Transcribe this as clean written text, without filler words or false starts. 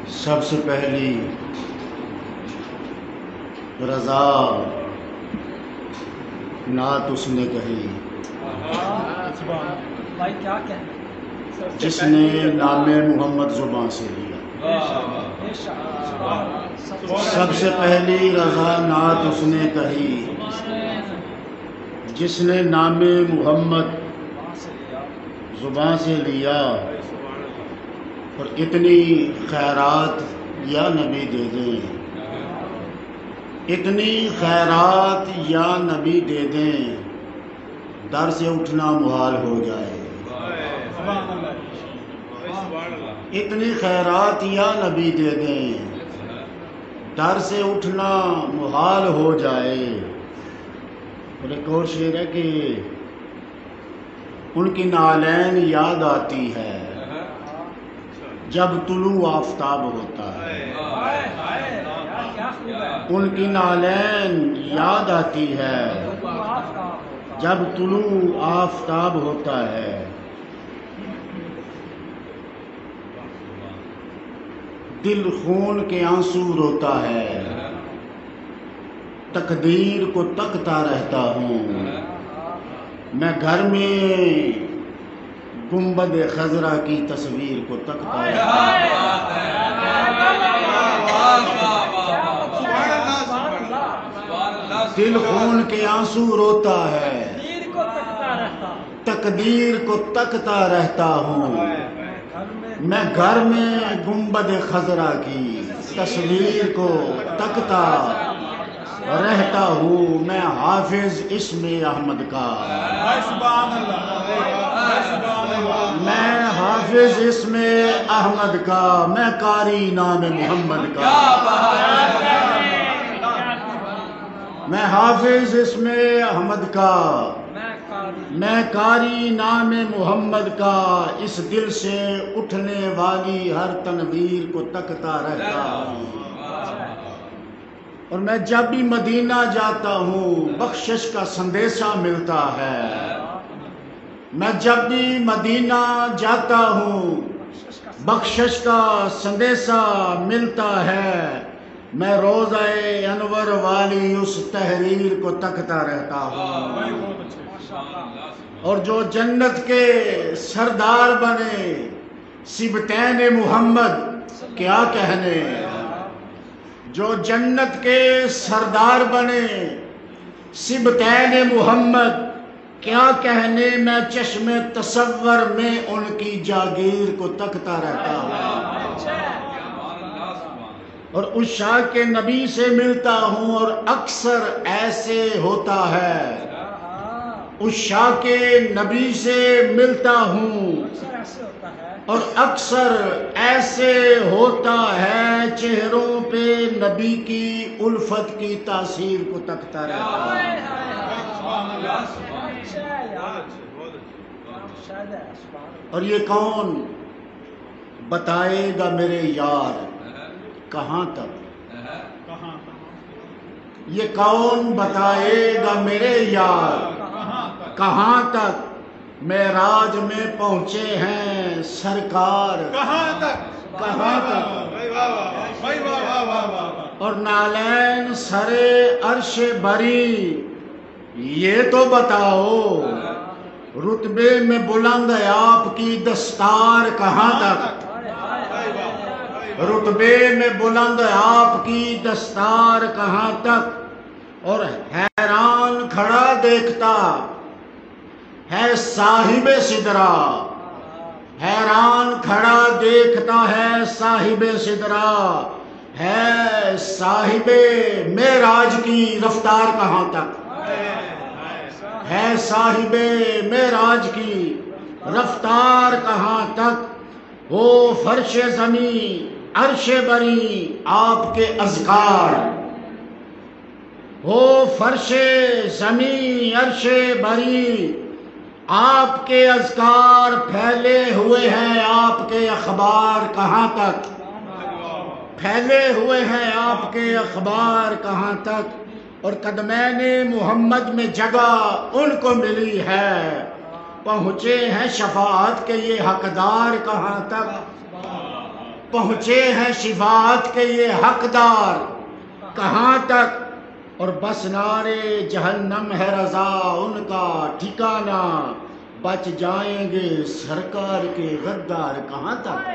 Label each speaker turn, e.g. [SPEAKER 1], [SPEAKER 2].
[SPEAKER 1] سب سے پہلی رضا نعت اس نے کہی جس نے نام محمد زبان سے لیا۔ سب سے پہلی رضا نعت اس نے کہی جس نے نام محمد زبان سے لیا، اور اتنی خیرات یا نبی دے دیں، اتنی خیرات یا نبی دے دیں، در سے اٹھنا محال ہو جائے۔ اتنی خیرات یا نبی دے دیں، در سے اٹھنا محال ہو جائے۔ اور ایک اور شعر ہے کہ ان کی نالین یاد آتی ہے جب طلوع آفتاب ہوتا ہے۔ ان کی نالین یاد آتی ہے جب طلوع آفتاب ہوتا ہے۔ دل خون کے آنسو روتا ہے، تقدیر کو تکتا رہتا ہوں، میں گھر میں گنبد خضرا کی تصویر کو تکتا رہتا ہوں۔ دل خون کے آنسو روتا ہے، تقدیر کو تکتا رہتا ہوں، میں گھر میں گنبد خضرا کی تصویر کو تکتا رہتا ہوں۔ میں حافظ اسم احمد کا، میں حافظ اسم احمد کا، میں قاری نام محمد کا، میں حافظ اسم احمد کا، میں قاری نام محمد کا، اس دل سے اٹھنے والی ہر تنویر کو تکتا رہتا ہوں۔ اور میں جب بھی مدینہ جاتا ہوں بخشش کا سندیسہ ملتا ہے، میں جب بھی مدینہ جاتا ہوں بخشش کا سندیسہ ملتا ہے، میں روضہ انور والی اس تحریر کو تکتا رہتا ہوں۔ اور جو جنت کے سردار بنے سبتین محمد کیا کہنے، جو جنت کے سردار بنے سبتین محمد کیا کہنے، میں چشم تصور میں ان کی جاگیر کو تکتا رہتا ہوں۔ اور عشاق کے نبی سے ملتا ہوں اور اکثر ایسے ہوتا ہے، عشاق کے نبی سے ملتا ہوں اور اکثر ایسے ہوتا ہے، چہروں پہ نبی کی الفت کی تاثیر کو تکتا رہتا ہے۔ اور یہ کون بتائے گا میرے یار کہاں تک، یہ کون بتائے گا میرے یار کہاں تک، معراج میں پہنچے ہیں سرکار کہاں تک، کہاں تک، اور نالین سرے عرش بری، یہ تو بتاؤ رتبے میں بلند ہے آپ کی دستار کہاں تک، رتبے میں بلند ہے آپ کی دستار کہاں تک۔ اور حیران کھڑا دیکھتا ہے صاحب سدرا، حیران کھڑا دیکھتا ہے صاحب سدرا، ہے صاحب معراج کی رفتار کہاں تک، ہے صاحب معراج کی رفتار کہاں تک۔ وہ فرش زمین عرش بری آپ کے اذکار، ہو فرش زمین عرش بری آپ کے اذکار، پھیلے ہوئے ہیں آپ کے اخبار کہاں تک، پھیلے ہوئے ہیں آپ کے اخبار کہاں تک۔ اور قدمین محمد میں جگہ ان کو ملی ہے پہنچے ہیں شفاعت کے یہ حقدار کہاں تک، پہنچے ہیں شفاعت کے یہ حقدار کہاں تک، اور بس نارے جہنم ہے رضا ان کا ٹھکانہ، بچ جائیں گے سرکار کے غدار کہاں تک۔